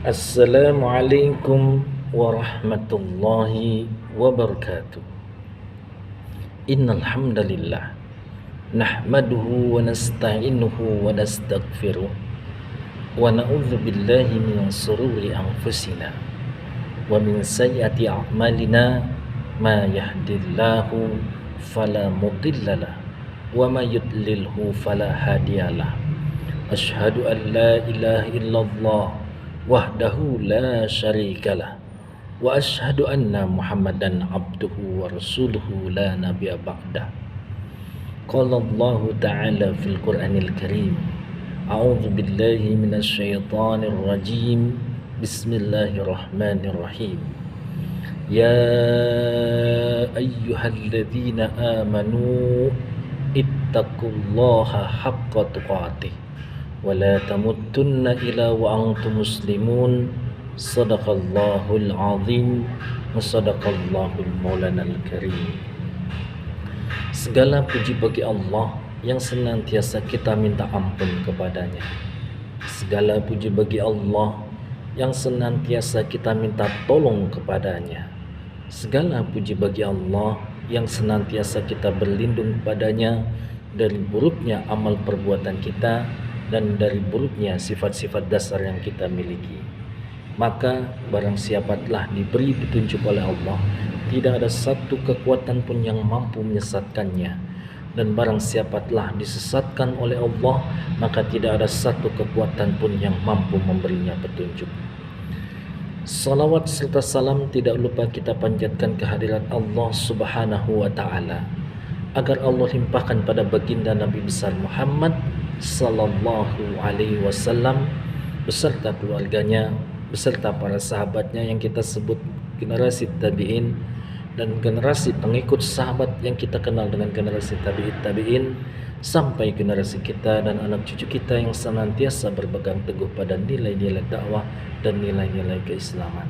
Assalamualaikum warahmatullahi wabarakatuh. Innal hamdalillah nahmaduhu wa nasta'inuhu wa nastaghfiruh wa na'udzu billahi min shururi anfusina wa min sayyiati a'malina ma yahdihillahu fala mudhillalah wa may yudlilhu fala hadiyalah. Asyhadu an la ilaha illallah wahdahu la syarikalah wa asyhadu anna Muhammadan abduhu wa rasuluhu la nabiyya ba'dah. Qala Allah ta'ala fil Qur'anil Karim, a'udzu billahi minasy syaithanir rajim. Bismillahirrahmanirrahim. Ya ayyuhalladzina amanu ittaqullaha haqqa tuqatih wa la tamutunna illa wa antum muslimun. Sadaqallahul azim wa sadaqallahul maulanal karim. Segala puji bagi Allah yang senantiasa kita minta ampun kepadanya. Segala puji bagi Allah yang senantiasa kita minta tolong kepadanya. Segala puji bagi Allah yang senantiasa kita berlindung kepadanya dari buruknya amal perbuatan kita dan dari buruknya sifat-sifat dasar yang kita miliki. Maka barang siapa telah diberi petunjuk oleh Allah, tidak ada satu kekuatan pun yang mampu menyesatkannya. Dan barang siapa telah disesatkan oleh Allah, maka tidak ada satu kekuatan pun yang mampu memberinya petunjuk. Salawat serta salam tidak lupa kita panjatkan kehadirat Allah Subhanahu wa ta'ala, agar Allah limpahkan pada baginda Nabi besar Muhammad sallallahu alaihi wasallam beserta keluarganya, beserta para sahabatnya yang kita sebut generasi tabi'in, dan generasi pengikut sahabat yang kita kenal dengan generasi tabi'in, sampai generasi kita dan anak cucu kita yang senantiasa berpegang teguh pada nilai-nilai dakwah dan nilai-nilai keislaman.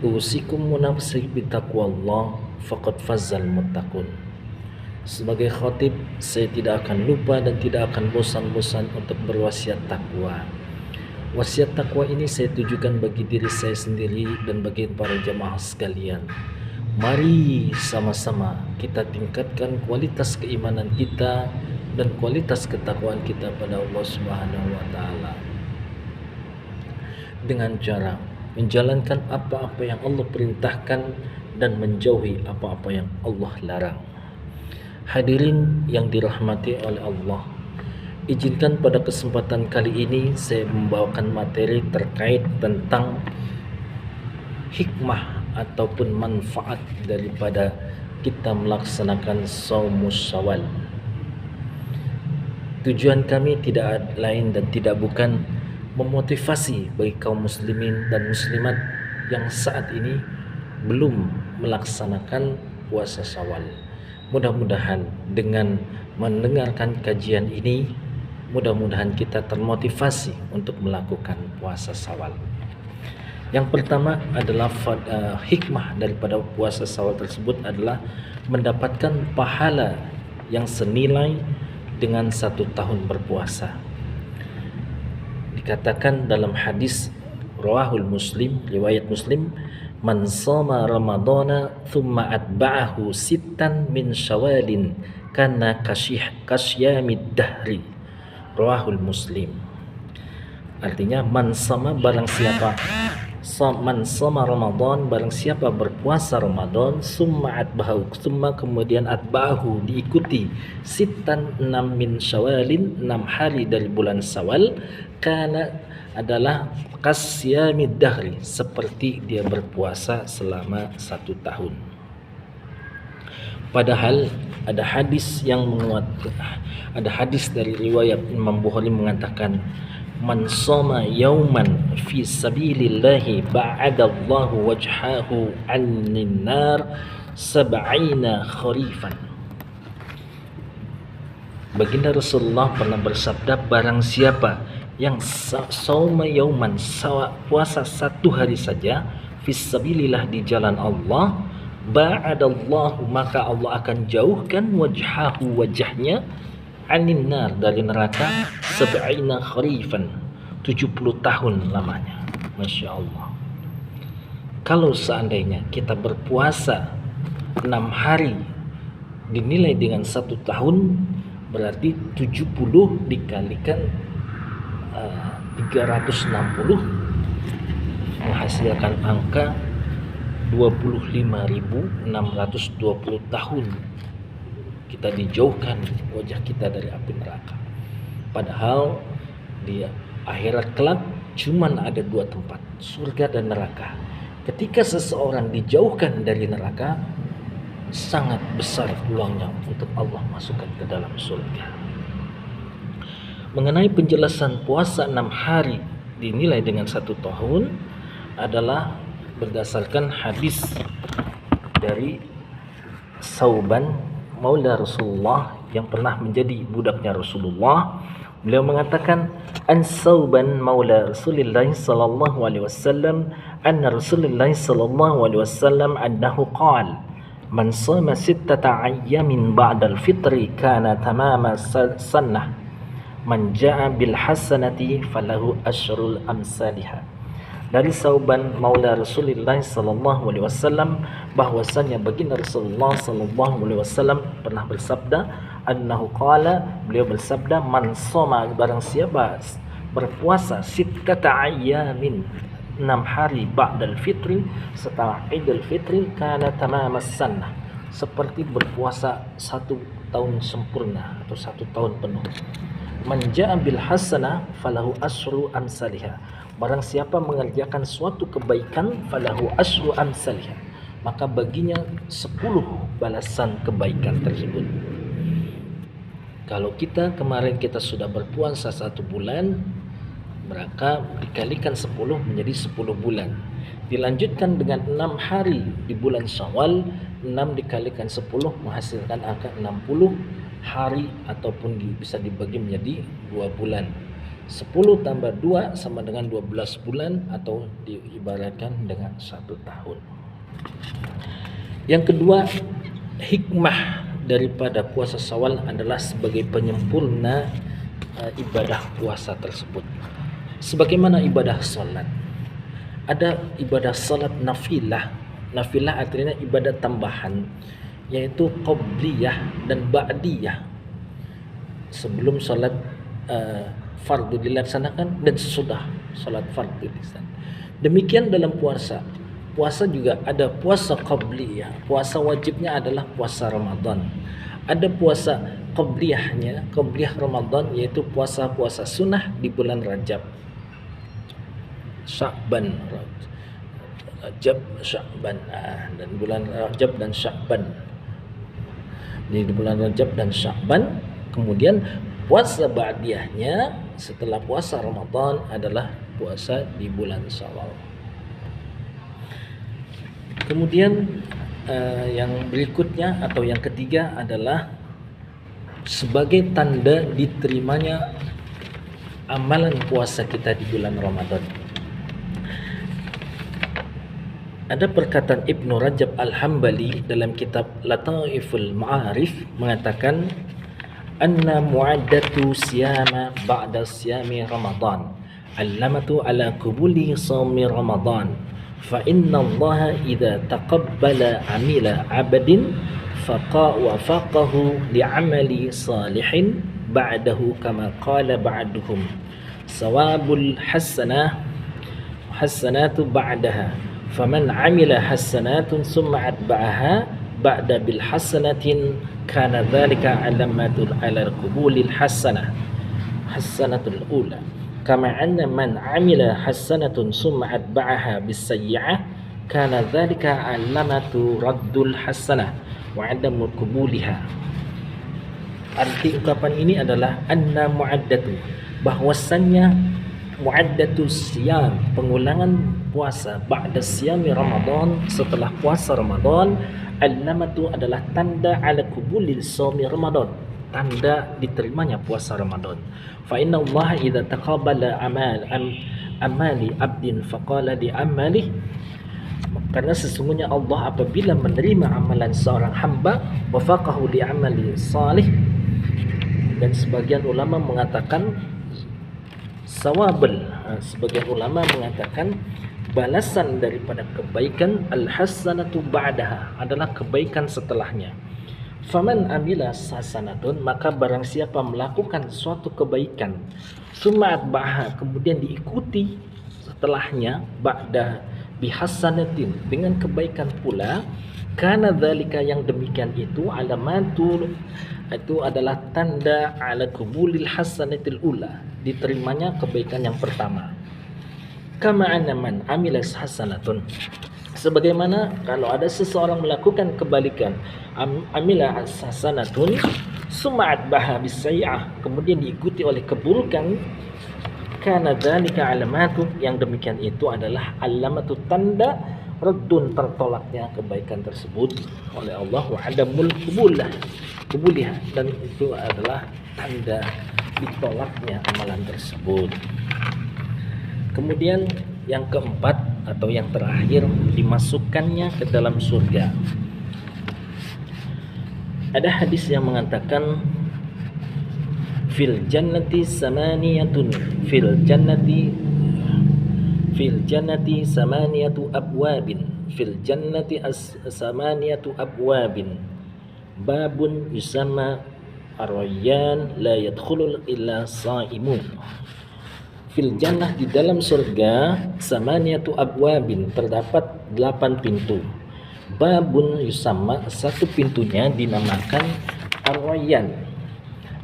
Usikum wa nafsi bitaqwallah faqad fazzal muttaqun. Sebagai khatib, saya tidak akan lupa dan tidak akan bosan-bosan untuk berwasiat takwa. Wasiat takwa ini saya tujukan bagi diri saya sendiri dan bagi para jamaah sekalian. Mari sama-sama kita tingkatkan kualitas keimanan kita dan kualitas ketakwaan kita pada Allah Subhanahu wa ta'ala dengan cara menjalankan apa-apa yang Allah perintahkan dan menjauhi apa-apa yang Allah larang. Hadirin yang dirahmati oleh Allah, izinkan pada kesempatan kali ini saya membawakan materi terkait tentang hikmah ataupun manfaat daripada kita melaksanakan Shaumus Syawal. Tujuan kami tidak lain dan tidak bukan memotivasi bagi kaum muslimin dan muslimat yang saat ini belum melaksanakan puasa Syawal. Mudah-mudahan dengan mendengarkan kajian ini, mudah-mudahan kita termotivasi untuk melakukan puasa Syawal. Yang pertama adalah hikmah daripada puasa Syawal tersebut adalah mendapatkan pahala yang senilai dengan 1 tahun berpuasa. Dikatakan dalam hadis rawahul Muslim, riwayat Muslim, man shoma ramadhana thumma atba'ahu sittan min syawalin kana kasyamid dahri. Rawahul Muslim. Artinya man shoma barang siapa man shoma Ramadan, barang siapa berpuasa Ramadan, summa kemudian atba'ahu diikuti sittan 6 min syawalin, 6 hari dari bulan Syawal, kana adalah kasyamid dahri, seperti dia berpuasa selama 1 tahun. Padahal ada hadis yang ada hadis dari riwayat Imam Bukhari mengatakan, man shoma yauman fi sabilillahi ba'adallahu wajhahu 'anil nar 70 kharifan. Baginda Rasulullah pernah bersabda, barang siapa yang shauma yauman, puasa 1 hari saja, fi sabilillah, di jalan Allah, ba'adallahu, maka Allah akan jauhkan wajahnya anin nar, dari neraka, sab'ina kharifan, 70 tahun lamanya. Masya Allah. Kalau seandainya kita berpuasa 6 hari dinilai dengan 1 tahun, berarti 70 dikalikan 360 menghasilkan angka 25.620 tahun kita dijauhkan wajah kita dari api neraka. Padahal di akhirat kelak cuman ada 2 tempat, surga dan neraka. Ketika seseorang dijauhkan dari neraka, sangat besar peluangnya untuk Allah masukkan ke dalam surga. Mengenai penjelasan puasa 6 hari dinilai dengan 1 tahun adalah berdasarkan hadis dari Sauban Maula Rasulullah yang pernah menjadi budaknya Rasulullah. Beliau mengatakan, an Sauban Maula Rasulillah sallallahu alaihi wasallam anna Rasulullah sallallahu alaihi wasallam annahu qala man shama 6 ayyamin ba'da al-fitri kana tamama sunnah man jaa bil hasanati falahu asyrul amsalihah. Dari Sauban Maula Rasulullah sallallahu alaihi wasallam bahwasanya baginda Rasulullah sallallahu alaihi wasallam pernah bersabda, annahu qala, beliau bersabda, man shoma, barang siapa berpuasa 6 ayyamin 6 hari ba'dal fitri, setelah Idul Fitri, kana tamamas sunnah, seperti berpuasa 1 tahun sempurna atau 1 tahun penuh. Man ja'a bil hasanah falahu asyru amsalihah, barang siapa mengerjakan suatu kebaikan, falahu asyru amsalihah, maka baginya 10 balasan kebaikan tersebut. Kalau kemarin kita sudah berpuasa 1 bulan, maka dikalikan 10 menjadi 10 bulan. Dilanjutkan dengan 6 hari di bulan Syawal, 6 dikalikan 10 menghasilkan angka 60 hari ataupun bisa dibagi menjadi 2 bulan. 10 tambah 2 sama dengan 12 bulan atau diibaratkan dengan 1 tahun. Yang kedua, hikmah daripada puasa Syawal adalah sebagai penyempurna ibadah puasa tersebut. Sebagaimana ibadah salat, ada ibadah salat nafilah. Nafilah artinya ibadah tambahan, yaitu qabliyah dan ba'diyah. Sebelum salat fardu dilaksanakan dan sesudah salat fardu dilaksanakan. Demikian dalam puasa. Puasa juga ada puasa qabliyah. Puasa wajibnya adalah puasa Ramadan. Ada puasa qabliyahnya, qabliyah Ramadan, yaitu puasa-puasa sunnah di bulan Rajab, Sya'ban, Rajab, Sya'ban, dan bulan Rajab dan Sya'ban. Jadi di bulan Rajab dan Sya'ban. Kemudian puasa ba'diyahnya setelah puasa Ramadan adalah puasa di bulan Syawal. Kemudian yang berikutnya atau yang ketiga adalah sebagai tanda diterimanya amalan puasa kita di bulan Ramadan. Ada perkataan Ibnu Rajab Al-Hambali dalam kitab Lataiful Ma'arif mengatakan, anna mu'addatu siyama ba'da siyami Ramadan allamatu ala qubuli sawmi Ramadan fa inna Allah idza taqabbala amila 'abdin wafaqahu li'amali salihin ba'dahu kama qala ba'duhum sawabul hasanatu ba'daha faman 'amila hasanatun summa atba'aha ba'da bil hasanatin kana dzalika 'alamatun 'ala qubulil hasanatul ula kama anna man 'amila hasanatun summa atba'aha bis sayyi'ah kana dzalika 'alamatu raddul hasanah wa 'adamu qubuliha. Arti ungkapan ini adalah anna mu'addatu, bahwasannya mu'addatu siyam, pengulangan puasa ba'da siyami Ramadan, setelah puasa Ramadan, al-lamatu adalah tanda ala kubulil sawmi Ramadan, tanda diterimanya puasa Ramadan. Fa inna Allah idza taqabbala amali abdin faqala li amali, karena sesungguhnya Allah apabila menerima amalan seorang hamba, wafaqahu li amali salih, dan sebagian ulama mengatakan Sawabul, sebagian ulama mengatakan balasan daripada kebaikan al-hasanatu ba'daha adalah kebaikan setelahnya. Faman amila hasanatun, maka barang siapa melakukan suatu kebaikan, summa atba'aha, kemudian diikuti setelahnya ba'da bihasanatin, dengan kebaikan pula, karena dzalika, yang demikian itu, alamatul, itu adalah tanda ala qubulil hasanatil ula, diterimanya kebaikan yang pertama. Kama anna man amila hasanatun, sebagaimana kalau ada seseorang melakukan kebalikan, amila hasanatun summa atbaha bisayyi'ah, kemudian diikuti oleh keburukan, kana dzalika alamatu, yang demikian itu adalah alamatu, tanda raddun, tertolaknya kebaikan tersebut oleh Allah, wa adamul qubuliha, dan itu adalah tanda ditolaknya amalan tersebut. Kemudian yang keempat atau yang terakhir, dimasukkannya ke dalam surga. Ada hadis yang mengatakan fil jannati samaniyatun, fil jannati samaniyatu abwabin, fil jannati samaniyatu abwabin, babun yusamma ar-rayyan la yadkhulul illa shaimun. Fil jannah, di dalam surga, samaniyatu abwabin, terdapat 8 pintu. Babun yusamma, satu pintunya dinamakan ar-rayyan,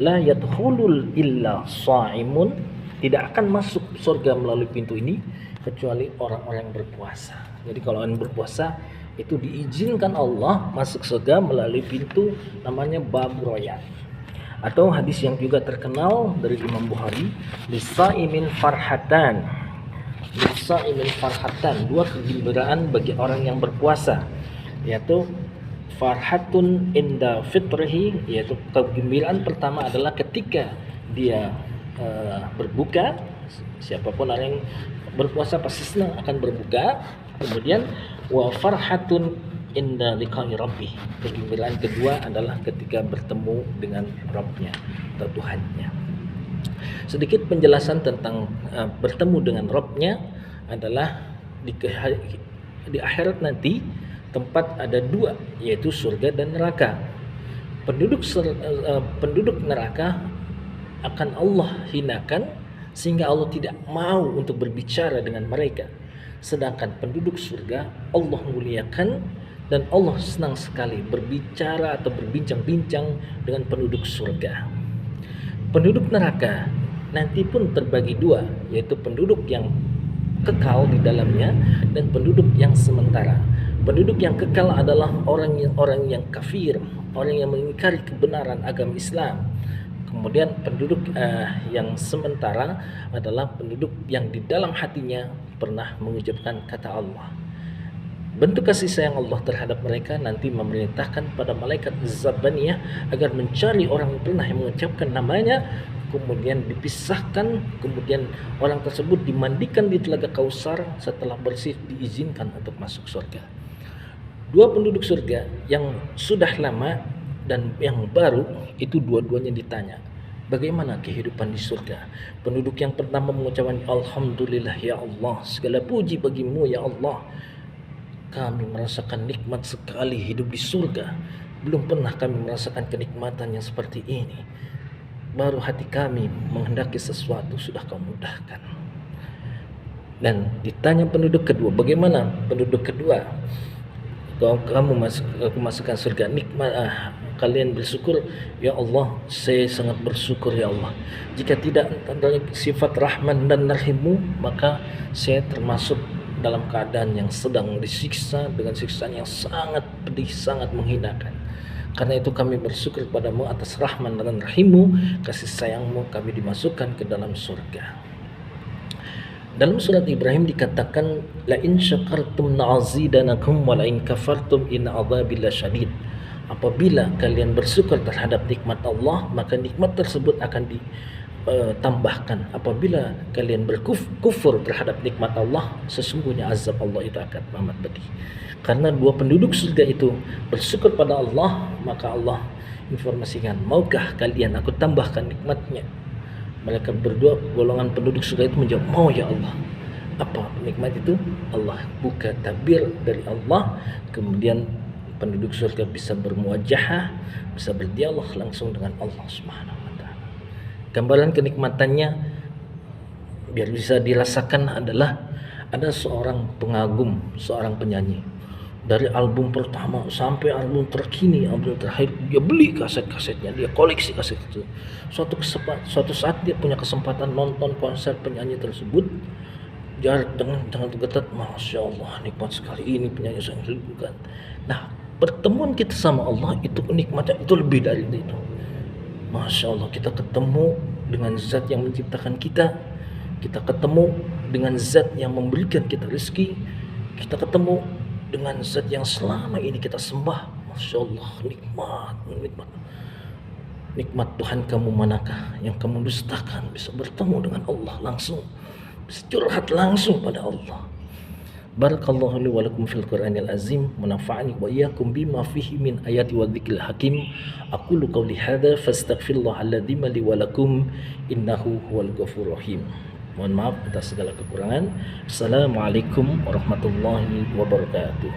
la yadkhulul illa shaimun, tidak akan masuk surga melalui pintu ini kecuali orang-orang yang berpuasa. Jadi kalau orang berpuasa itu diizinkan Allah masuk surga melalui pintu namanya babur rayyan. Atau hadis yang juga terkenal dari Imam Bukhari, lisaimin farhatan, dua kegembiraan bagi orang yang berpuasa, yaitu farhatun inda fitrihi, yaitu kegembiraan pertama adalah ketika dia berbuka. Siapapun orang yang berpuasa pasti senang akan berbuka. Kemudian wa farhatun inda liqa'i rabbih, kegembiraan kedua adalah ketika bertemu dengan Rabbnya atau Tuhannya. Sedikit penjelasan tentang bertemu dengan Rabbnya adalah di akhirat nanti tempat ada 2, yaitu surga dan neraka. Penduduk neraka akan Allah hinakan sehingga Allah tidak mau untuk berbicara dengan mereka. Sedangkan penduduk surga Allah muliakan dan Allah senang sekali berbicara atau berbincang-bincang dengan penduduk surga. Penduduk neraka nanti pun terbagi 2, yaitu penduduk yang kekal di dalamnya dan penduduk yang sementara. Penduduk yang kekal adalah orang yang kafir, orang yang mengingkari kebenaran agama Islam. Kemudian penduduk yang sementara adalah penduduk yang di dalam hatinya pernah mengucapkan kata Allah. Bentuk kasih sayang Allah terhadap mereka nanti memerintahkan pada malaikat Zabaniyah agar mencari orang yang pernah mengucapkan namanya, kemudian dipisahkan, kemudian orang tersebut dimandikan di telaga Kausar, setelah bersih diizinkan untuk masuk surga. 2 penduduk surga yang sudah lama dan yang baru itu dua-duanya ditanya, bagaimana kehidupan di surga? Penduduk yang pertama mengucapkan, alhamdulillah ya Allah, segala puji bagimu ya Allah, kami merasakan nikmat sekali hidup di surga. Belum pernah kami merasakan kenikmatan yang seperti ini. Baru hati kami menghendaki sesuatu sudah kau mudahkan. Dan ditanya penduduk kedua, bagaimana penduduk kedua? Kamu masukkan surga, nikmat, kalian bersyukur ya Allah, saya sangat bersyukur ya Allah. Jika tidak ada sifat Rahman dan Rahimmu, maka saya termasuk dalam keadaan yang sedang disiksa dengan siksaan yang sangat pedih, sangat menghinakan. Karena itu kami bersyukur padamu atas Rahman dan Rahimmu, kasih sayangmu, kami dimasukkan ke dalam surga. Dalam surat Ibrahim dikatakan, la in syakartum na'azidanakum wa la in kafartum in adzabi lasyadid. Apabila kalian bersyukur terhadap nikmat Allah, maka nikmat tersebut akan ditambahkan. Apabila kalian berkufur terhadap nikmat Allah, sesungguhnya azab Allah itu akan amat pedih. Karena 2 penduduk surga itu bersyukur pada Allah, maka Allah informasikan, maukah kalian aku tambahkan nikmatnya? Malaikat berdua golongan penduduk surga itu menjawab, mau ya Allah. Apa nikmat itu? Allah buka tabir dari Allah, kemudian penduduk surga bisa bermuajahah, bisa berdialog langsung dengan Allah Subhanahu wa taala. Gambaran kenikmatannya biar bisa dirasakan adalah ada seorang pengagum, seorang penyanyi. Dari album pertama sampai album terkini, album terakhir, dia beli kaset-kasetnya, dia koleksi kaset itu. Suatu saat dia punya kesempatan nonton konser penyanyi tersebut, jarak dengan dekat, masya Allah, nikmat sekali ini penyanyi yang saya rindukan. Nah, pertemuan kita sama Allah itu nikmatnya itu lebih dari itu. Masya Allah, kita ketemu dengan zat yang menciptakan kita ketemu dengan zat yang memberikan kita rezeki, kita ketemu dengan zat yang selama ini kita sembah. Masya Allah, nikmat Tuhan kamu manakah yang kamu dustakan? Bisa bertemu dengan Allah langsung, bisa curhat langsung pada Allah. Barakallahu li wa lakum fil Qur'anil azim, manafa'ani wa iyyakum bima fihi min ayati wa dzikril hakim. Aqulu qawli hadza fastaghfirullaha alladzi li wa lakum innahu huwal ghafurur rahim. Mohon maaf atas segala kekurangan. Assalamualaikum warahmatullahi wabarakatuh.